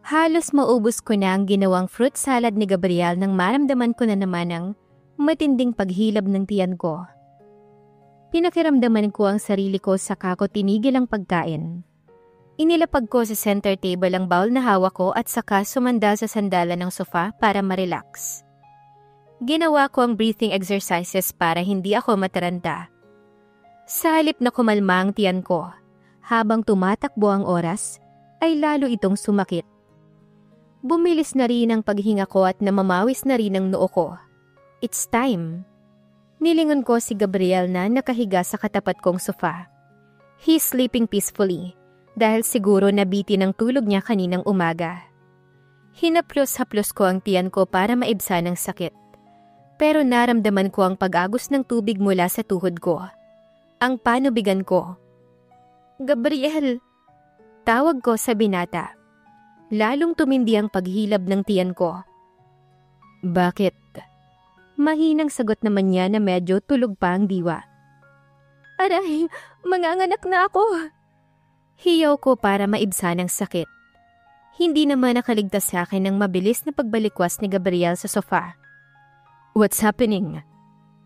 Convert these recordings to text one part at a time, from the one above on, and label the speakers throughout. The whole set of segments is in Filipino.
Speaker 1: Halos maubos ko na ang ginawang fruit salad ni Gabriel nang maramdaman ko na naman ang matinding paghilab ng tiyan ko. Pinakiramdaman ko ang sarili ko saka ko tinigil ang pagkain. Inilapag ko sa center table ang bowl na hawak ko at saka sumandal sa sandalan ng sofa para ma-relax. Ginawa ko ang breathing exercises para hindi ako mataranta. Sa halip na kumalma ang tiyan ko, habang tumatakbo ang oras, ay lalo itong sumakit. Bumilis na rin ang paghinga ko at namamawis na rin ang noo ko. It's time. Nilingon ko si Gabriel na nakahiga sa katapat kong sofa. He's sleeping peacefully dahil siguro nabitin ang tulog niya kaninang umaga. Hinaplos-haplos ko ang tiyan ko para maibsan ang sakit. Pero naramdaman ko ang pag-agos ng tubig mula sa tuhod ko. Ang panubigan ko. Gabriel! Tawag ko sa binata. Lalong tumindi ang paghilab ng tiyan ko. Bakit? Mahinang sagot naman niya na medyo tulog pa ang diwa. Aray, manganganak na ako. Hiyaw ko para maibsan ang sakit. Hindi naman nakaligtas sa akin ang mabilis na pagbalikwas ni Gabriel sa sofa. What's happening?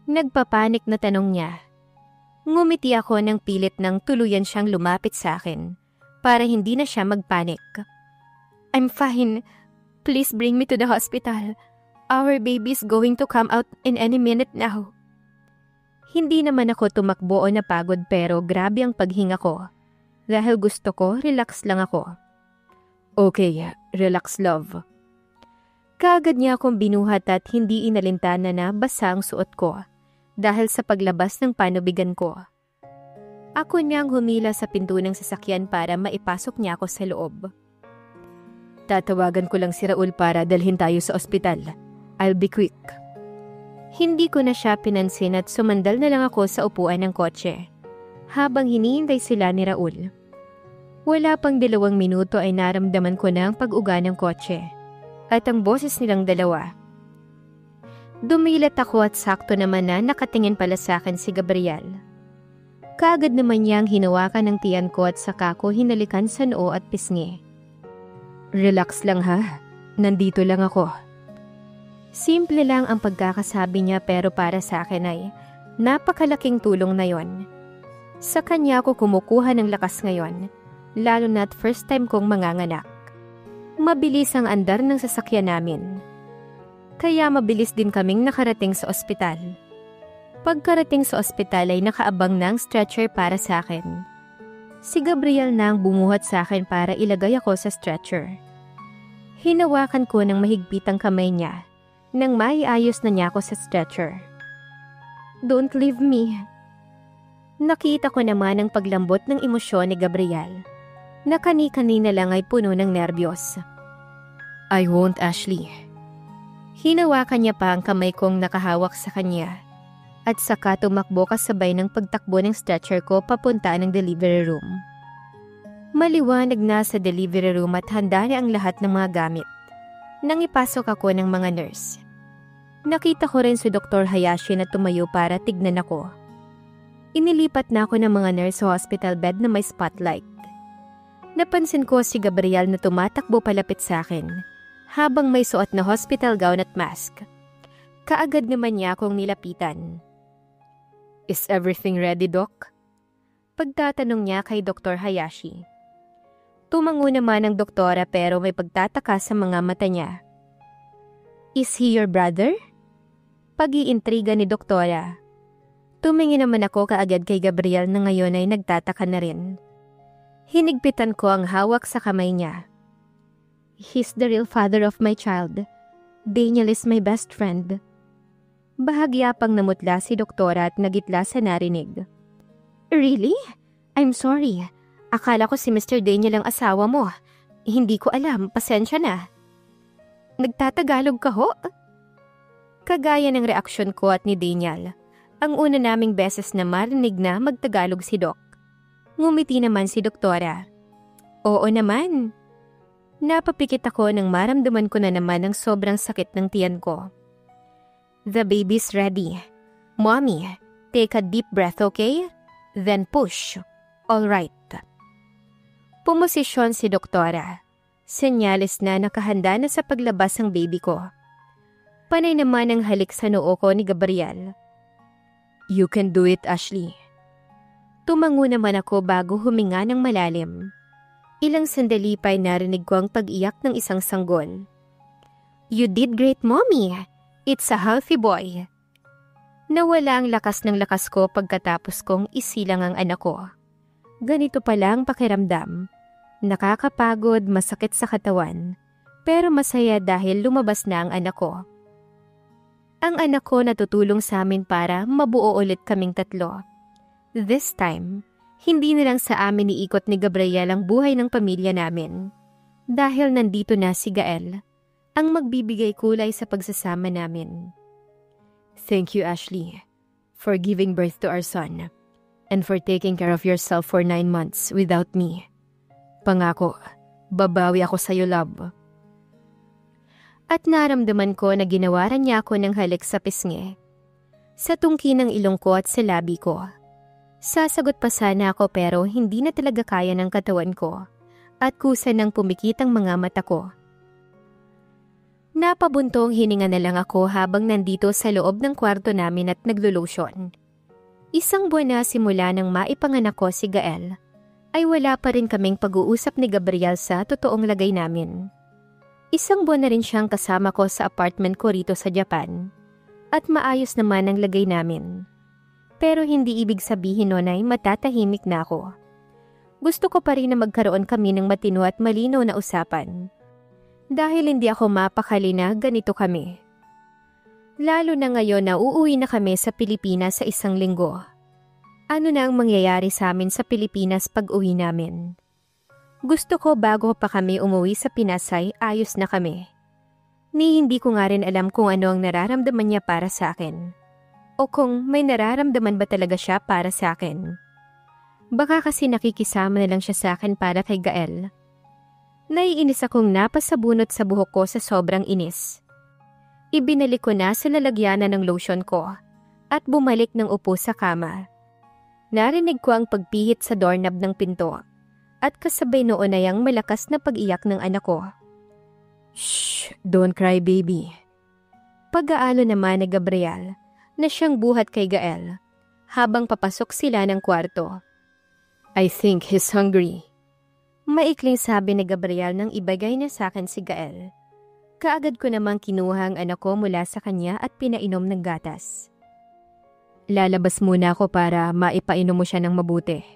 Speaker 1: Nagpapanik na tanong niya. Ngumiti ako ng pilit nang tuluyan siyang lumapit sa akin para hindi na siya magpanik. I'm fine. Please bring me to the hospital. Our baby's going to come out in any minute now. Hindi naman ako tumakbo o napagod pero grabe ang paghinga ko. Dahil gusto ko, relax lang ako. Okay, relax love. Kaagad niya akong binuhat at hindi inalintana na basa ang suot ko dahil sa paglabas ng panubigan ko. Ako niyang humila sa pinto ng sasakyan para maipasok niya ako sa loob. Tatawagan ko lang si Raul para dalhin tayo sa ospital. I'll be quick. Hindi ko na siya pinansin at sumandal na lang ako sa upuan ng kotse habang hinihintay sila ni Raul. Wala pang 2 minuto ay naramdaman ko na ang pag-uga ng kotse at ang boses nilang dalawa. Dumilat ako at sakto naman na nakatingin pala sa akin si Gabriel. Kaagad naman niyang hinawakan ng tiyan ko at saka ko hinalikan sa noo at pisngi. Relax lang ha, nandito lang ako. Simple lang ang pagkakasabi niya pero para sa akin ay napakalaking tulong na yon. Sa kanya ako kumukuha ng lakas ngayon, lalo na't first time kong manganganak. Mabilis ang andar ng sasakyan namin. Kaya mabilis din kaming nakarating sa ospital. Pagkarating sa ospital ay nakaabang na ang stretcher para sa akin. Si Gabriel na ang bumuhat sa akin para ilagay ako sa stretcher. Hinawakan ko ng mahigpit ang kamay niya nang maiayos na niya ako sa stretcher. Don't leave me. Nakita ko naman ang paglambot ng emosyon ni Gabriel na kani-kanina lang ay puno ng nerbiyos. I won't, Ashley. Hinawakan niya pa ang kamay kong nakahawak sa kanya. At saka tumakbo kasabay ng pagtakbo ng stretcher ko papunta ng delivery room. Maliwanag na sa delivery room at handa na ang lahat ng mga gamit. Nang ipasok ako ng mga nurse. Nakita ko rin si Dr. Hayashi na tumayo para tignan ako. Inilipat na ako ng mga nurse sa hospital bed na may spotlight. Napansin ko si Gabriel na tumatakbo palapit sa akin habang may suot na hospital gown at mask. Kaagad naman niya akong nilapitan. Is everything ready, Doc? Pagtatanong niya kay Dr. Hayashi. Tumango naman ang doktora pero may pagtataka sa mga mata niya. Is he your brother? Pag-iintriga ni doktora. Tumingin naman ako kaagad kay Gabriel na ngayon ay nagtataka na rin. Hinigpitan ko ang hawak sa kamay niya. He's the real father of my child. Daniel is my best friend. Bahagya pang namutla si doktora at nagitla sa narinig. Really? I'm sorry. Akala ko si Mr. Daniel ang asawa mo. Hindi ko alam, pasensya na. Nagtatagalog ka ho? Kagaya ng reaksyon ko at ni Daniel, ang una naming beses na marinig na magtagalog si Doc. Ngumiti naman si doktora. Oo naman. Napapikit ako nang maramdaman ko na naman ang sobrang sakit ng tiyan ko. The baby's ready. Mommy, take a deep breath, okay? Then push. All right. Pumosisyon si doktora. Senyales na nakahanda na sa paglabas ang baby ko. Panay naman ang halik sa noo ko ni Gabriel. You can do it, Ashley. Tumango naman ako bago huminga ng malalim. Ilang sandali pa'y narinig ko ang pag-iyak ng isang sanggol. You did great, Mommy. It's a healthy boy. Nawala ang lakas ng lakas ko pagkatapos kong isilang ang anak ko. Ganito pala ang pakiramdam. Nakakapagod, masakit sa katawan, pero masaya dahil lumabas na ang anak ko. Ang anak ko natutulong sa amin para mabuo ulit kaming tatlo. This time, hindi na lang sa amin iikot ni Gabriel ang buhay ng pamilya namin. Dahil nandito na si Gael, ang magbibigay kulay sa pagsasama namin. Thank you, Ashley, for giving birth to our son, and for taking care of yourself for 9 months without me. Pangako, babawi ako sa'yo, love. At naramdaman ko na ginawaran niya ako ng halik sa pisngi, sa tungki ng ilong ko at sa labi ko. Sasagot pa sana ako pero hindi na talaga kaya ng katawan ko at kusa nang pumikit ang mga mata ko. Napabuntong hininga na lang ako habang nandito sa loob ng kwarto namin at naglo-lotion. Isang buwan na simula nang maipanganak ko si Gael, ay wala pa rin kaming pag-uusap ni Gabriel sa totoong lagay namin. Isang buwan na rin siyang kasama ko sa apartment ko rito sa Japan, at maayos naman ang lagay namin. Pero hindi ibig sabihin nun ay matatahimik na ako. Gusto ko pa rin na magkaroon kami ng matino at malinaw na usapan. Dahil hindi ako mapakali na ganito kami. Lalo na ngayon na uuwi na kami sa Pilipinas sa 1 linggo. Ano na ang mangyayari sa amin sa Pilipinas pag uwi namin? Gusto ko bago pa kami umuwi sa Pinas ay ayos na kami. Ni hindi ko nga rin alam kung ano ang nararamdaman niya para sa akin. O kung may nararamdaman ba talaga siya para sa akin. Baka kasi nakikisama na lang siya sa akin para kay Gael. Naiinis akong napasabunot sa buhok ko sa sobrang inis. Ibinalik ko na sa lalagyanan ng lotion ko at bumalik ng upo sa kama. Narinig ko ang pagpihit sa doorknob ng pinto at kasabay noon ay ang malakas na pag-iyak ng anak ko. Shh! Don't cry, baby. Pag-aalo naman ni Gabriel na siyang buhat kay Gael habang papasok sila ng kwarto. I think he's hungry. Maikling sabi ni Gabriel nang ibagay niya sa akin si Gael. Kaagad ko namang kinuha ang anak ko mula sa kanya at pinainom ng gatas. Lalabas muna ako para maipainom mo siya ng mabuti.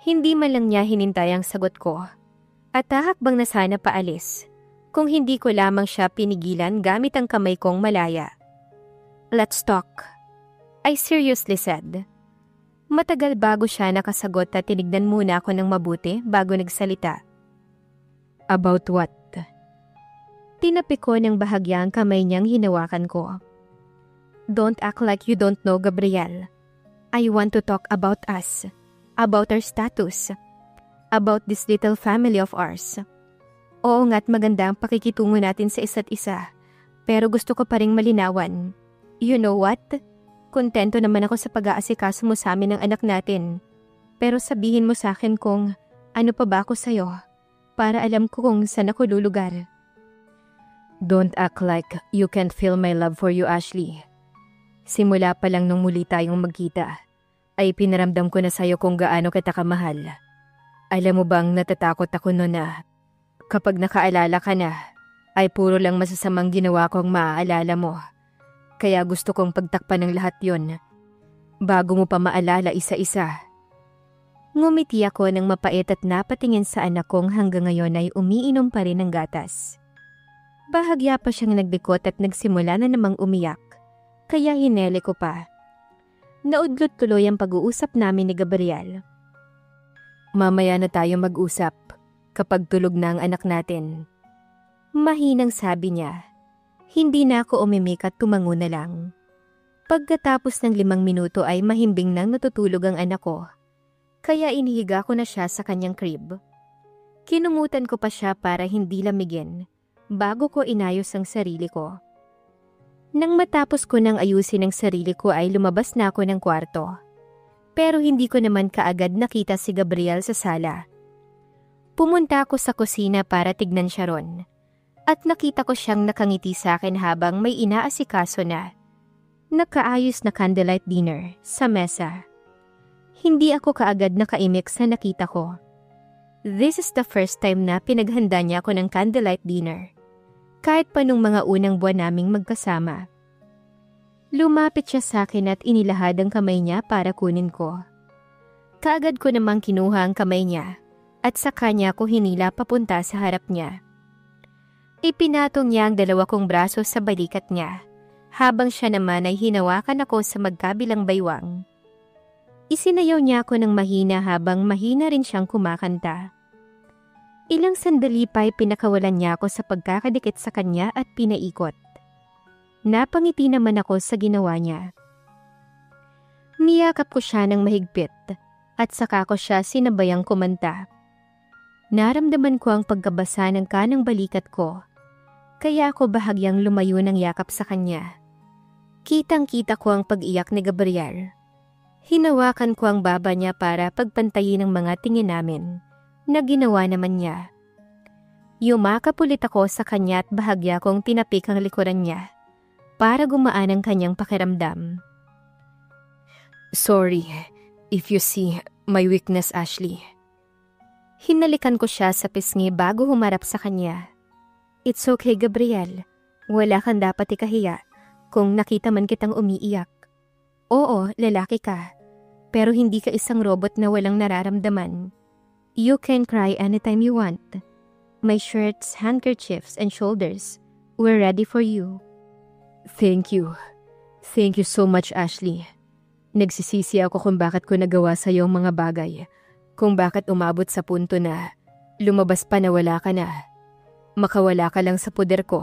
Speaker 1: Hindi man lang niya hinintay ang sagot ko at hahakbang na sana paalis kung hindi ko lamang siya pinigilan gamit ang kamay kong malaya. Let's talk, I seriously said. Matagal bago siya nakasagot at tinignan muna ako ng mabuti bago nagsalita. About what? Tinapi ko ng bahagya ang kamay niyang hinawakan ko. Don't act like you don't know, Gabriel. I want to talk about us, about our status, about this little family of ours. Oo nga't maganda ang pakikitungo natin sa isa't isa, pero gusto ko pa ring malinawan. You know what? Kontento naman ako sa pag-aasikaso mo sa amin ng anak natin. Pero sabihin mo sa akin kung ano pa ba ako sa'yo, para alam ko kung saan ako lulugar. Don't act like you can't feel my love for you, Ashley. Simula pa lang nung muli tayong magkita, ay pinaramdam ko na sa'yo kung gaano kita kamahal. Alam mo bang natatakot ako noon na kapag nakaalala ka na, ay puro lang masasamang ginawa kong maaalala mo. Kaya gusto kong pagtakpan ng lahat yon, bago mo pa maalala isa-isa. Ngumiti ako ng mapait at napatingin sa anak kong hanggang ngayon ay umiinom pa rin ng gatas. Bahagya pa siyang nagbikot at nagsimula na namang umiyak. Kaya hinele ko pa. Naudlot tuloy ang pag-uusap namin ni Gabriel. Mamaya na tayo mag-usap kapag tulog na ang anak natin. Mahinang sabi niya. Hindi na ako umimik at tumango na lang. Pagkatapos ng 5 minuto ay mahimbing nang natutulog ang anak ko. Kaya inihiga ko na siya sa kanyang crib. Kinumutan ko pa siya para hindi lamigin bago ko inayos ang sarili ko. Nang matapos ko nang ayusin ang sarili ko ay lumabas na ako ng kwarto. Pero hindi ko naman kaagad nakita si Gabriel sa sala. Pumunta ako sa kusina para tignan siya ron. At nakita ko siyang nakangiti sa akin habang may inaasikaso na nakaayos na candlelight dinner sa mesa. Hindi ako kaagad nakaimik sa nakita ko. This is the first time na pinaghanda niya ako ng candlelight dinner. Kahit pa nung mga unang buwan naming magkasama. Lumapit siya sa akin at inilahad ang kamay niya para kunin ko. Kaagad ko namang kinuha ang kamay niya at sa kanya ko hinila papunta sa harap niya. Ipinatong niya ang dalawa kong braso sa balikat niya, habang siya naman ay hinawakan ako sa magkabilang baywang. Isinayaw niya ako ng mahina habang mahina rin siyang kumakanta. Ilang sandali pa ay pinakawalan niya ako sa pagkakadikit sa kanya at pinaikot. Napangiti naman ako sa ginawa niya. Niyakap ko siya ng mahigpit at saka ko siya sinabayang kumanta. Naramdaman ko ang pagkabasa ng kanang balikat ko, kaya ako bahagyang lumayo ng yakap sa kanya. Kitang-kita ko ang pag-iyak ni Gabriel. Hinawakan ko ang baba niya para pagpantayin ang mga tingin namin, na ginawa naman niya. Yumakap ulit ako sa kanya at bahagya kong tinapik ang likuran niya, para gumaan ang kanyang pakiramdam. Sorry, if you see my weakness, Ashley. Hinalikan ko siya sa pisngi bago humarap sa kanya. It's okay, Gabriel. Wala kang dapat ikahiya kung nakita man kitang umiiyak. Oo, lalaki ka. Pero hindi ka isang robot na walang nararamdaman. You can cry anytime you want. My shirts, handkerchiefs, and shoulders were ready for you. Thank you. Thank you so much, Ashley. Nagsisisi ako kung bakit ko nagawa sa iyo ang mga bagay. Kung bakit umabot sa punto na lumabas pa na wala ka na. Makawala ka lang sa poder ko.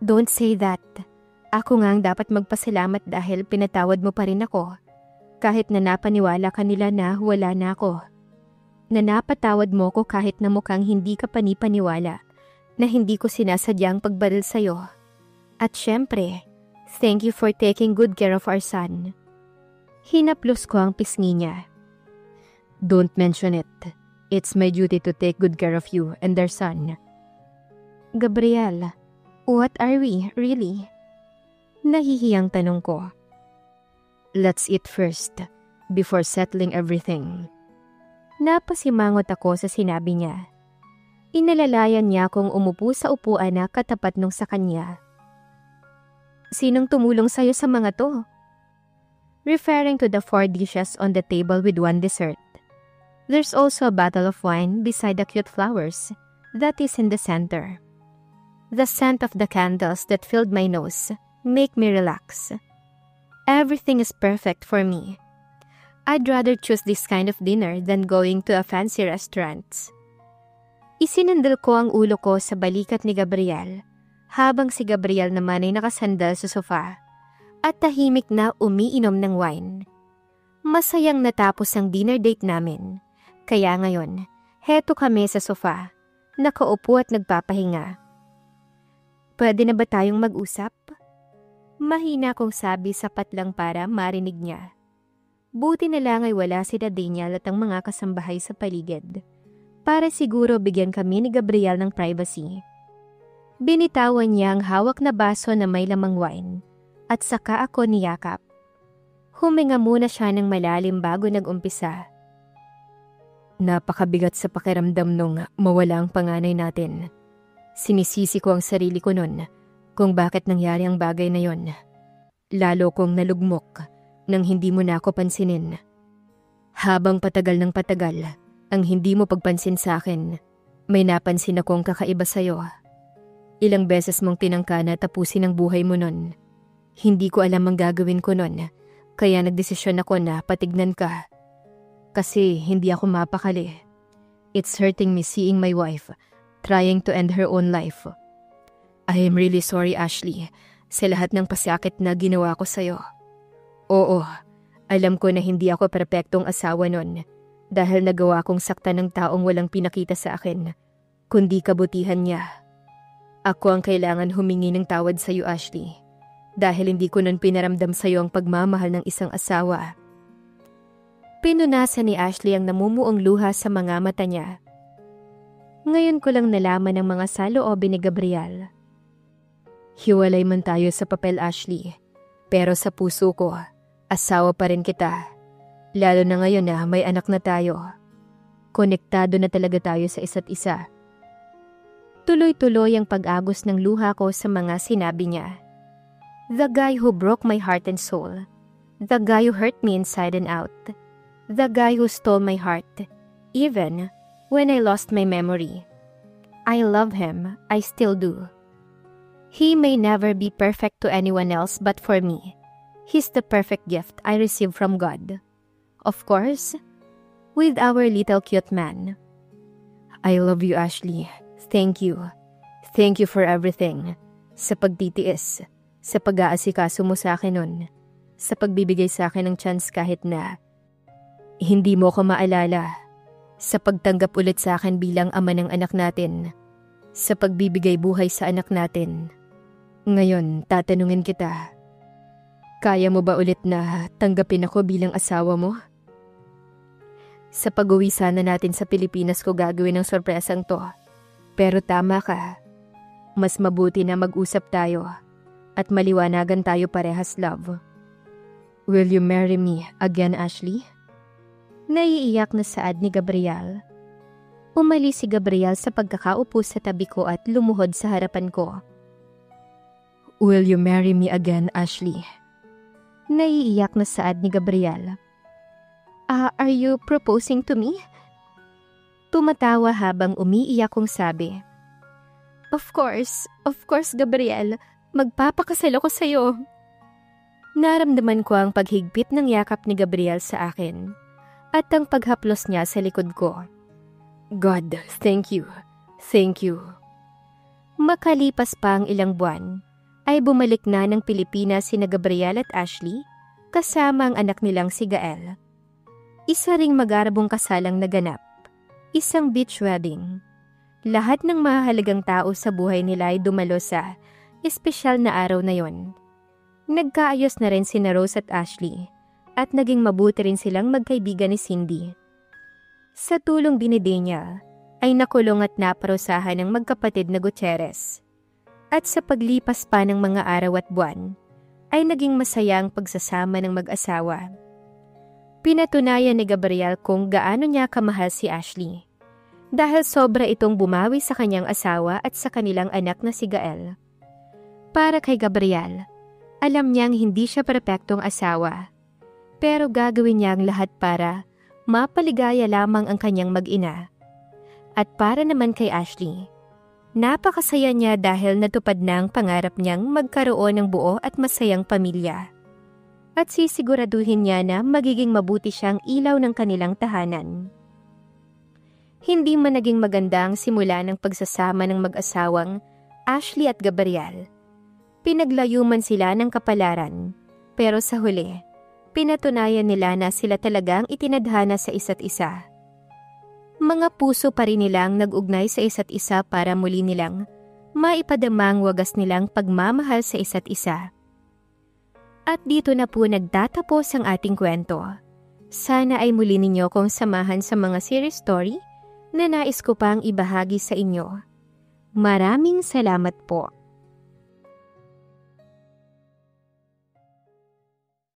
Speaker 1: Don't say that. Ako nga ang dapat magpasalamat dahil pinatawad mo pa rin ako. Kahit na napaniwala ka nila na wala na ako. Na napatawad mo ko kahit na mukhang hindi ka panipaniwala. Na hindi ko sinasadyang pagbaril sa'yo. At syempre, thank you for taking good care of our son. Hinaplos ko ang pisngi niya. Don't mention it. It's my duty to take good care of you and their son. Gabriel, what are we, really? Nahihiyang tanong ko. Let's eat first, before settling everything. Napasimangot ako sa sinabi niya. Inalalayan niya akong umupo sa upuan na katapat nung sa kanya. Sinong tumulong sa'yo sa mga to? Referring to the 4 dishes on the table with 1 dessert. There's also a bottle of wine beside the cute flowers that is in the center. The scent of the candles that filled my nose make me relax. Everything is perfect for me. I'd rather choose this kind of dinner than going to a fancy restaurant. Isinandal ko ang ulo ko sa balikat ni Gabriel, habang si Gabriel naman ay nakasandal sa sofa at tahimik na umiinom ng wine. Masayang natapos ang dinner date namin. Kaya ngayon, heto kami sa sofa, nakaupo at nagpapahinga. Pwede na ba tayong mag-usap? Mahina kong sabi sapat lang para marinig niya. Buti na lang ay wala si Daniel at ang mga kasambahay sa paligid. Para siguro bigyan kami ni Gabriel ng privacy. Binitawan niya ang hawak na baso na may lamang wine at saka ako niyakap. Huminga muna siya ng malalim bago nag-umpisa. Napakabigat sa pakiramdam nung mawala ang panganay natin. Sinisisi ko ang sarili ko nun kung bakit nangyari ang bagay na yon. Lalo kong nalugmok nang hindi mo na ako pansinin. Habang patagal ng patagal ang hindi mo pagpansin sa akin, may napansin akong kakaiba sa'yo. Ilang beses mong tinangka na tapusin ang buhay mo nun. Hindi ko alam ang gagawin ko nun, kaya nagdesisyon ako na patignan ka. Kasi hindi ako mapakali. It's hurting me seeing my wife trying to end her own life. I am really sorry, Ashley, sa lahat ng pasakit na ginawa ko sa'yo. Oo, alam ko na hindi ako perpektong asawa nun dahil nagawa kong saktan ng taong walang pinakita sa akin, kundi kabutihan niya. Ako ang kailangan humingi ng tawad sa'yo, Ashley, dahil hindi ko nun pinaramdam sa'yo ang pagmamahal ng isang asawa. Pinunasan ni Ashley ang namumuong luha sa mga mata niya. Ngayon ko lang nalaman ang mga saloobin ni Gabriel. Hiwalay man tayo sa papel, Ashley. Pero sa puso ko, asawa pa rin kita. Lalo na ngayon na may anak na tayo. Konektado na talaga tayo sa isa't isa. Tuloy-tuloy ang pag-agos ng luha ko sa mga sinabi niya. The guy who broke my heart and soul. The guy who hurt me inside and out. The guy who stole my heart. Even when I lost my memory. I love him. I still do. He may never be perfect to anyone else but for me. He's the perfect gift I received from God. Of course, with our little cute man. I love you, Ashley. Thank you. Thank you for everything. Sa pagtitiis. Sa pag-aasikaso mo sa akin nun. Sa pagbibigay sa akin ng chance kahit na hindi mo ko maalala. Sa pagtanggap ulit sa akin bilang ama ng anak natin. Sa pagbibigay buhay sa anak natin. Ngayon, tatanungin kita. Kaya mo ba ulit na tanggapin ako bilang asawa mo? Sa pag-uwi sana natin sa Pilipinas ko gagawin ang sorpresang to. Pero tama ka. Mas mabuti na mag-usap tayo at maliwanagan tayo parehas, love. Will you marry me again, Ashley? Naiiyak na saad ni Gabriel. Umalis si Gabriel sa pagkakaupo sa tabi ko at lumuhod sa harapan ko. Will you marry me again, Ashley? Naiiyak na saad ni Gabriel. Are you proposing to me? Tumatawa habang umiiyak kong sabi. Of course, Gabriel. Magpapakasal ako sa'yo. Naramdaman ko ang paghigpit ng yakap ni Gabriel sa akin at ang paghaplos niya sa likod ko. God, thank you. Thank you. Makalipas pa ang ilang buwan, ay bumalik na ng Pilipinas sina Gabriel at Ashley kasama ang anak nilang si Gael. Isa ring magarabong kasalang naganap. Isang beach wedding. Lahat ng mahalagang tao sa buhay nila ay dumalo sa espesyal na araw na yon. Nagkaayos na rin sina Rose at Ashley at naging mabuti rin silang magkaibigan ni Cindy. Sa tulong din ni Daniel ay nakulong at naparusahan ng magkapatid na Gutierrez. At sa paglipas pa ng mga araw at buwan ay naging masaya ang pagsasama ng mag-asawa. Pinatunayan ni Gabriel kung gaano niya kamahal si Ashley dahil sobra itong bumawi sa kanyang asawa at sa kanilang anak na si Gael. Para kay Gabriel, alam niyang hindi siya perpektong asawa, pero gagawin niya ang lahat para mapaligaya lamang ang kanyang mag-ina. At para naman kay Ashley, napakasaya niya dahil natupad na ang pangarap niyang magkaroon ng buo at masayang pamilya. At sisiguraduhin niya na magiging mabuti siyang ilaw ng kanilang tahanan. Hindi man naging maganda ang simula ng pagsasama ng mag-asawang Ashley at Gabriel. Pinaglayo man sila ng kapalaran, pero sa huli, pinatunayan nila na sila talagang itinadhana sa isa't isa. Mga puso pa rin nilang nag-ugnay sa isa't isa para muli nilang maipadamang wagas nilang pagmamahal sa isa't isa. At dito na po nagtatapos ang ating kwento. Sana ay muli ninyo kong samahan sa mga series story na nais ko pang ibahagi sa inyo. Maraming salamat po.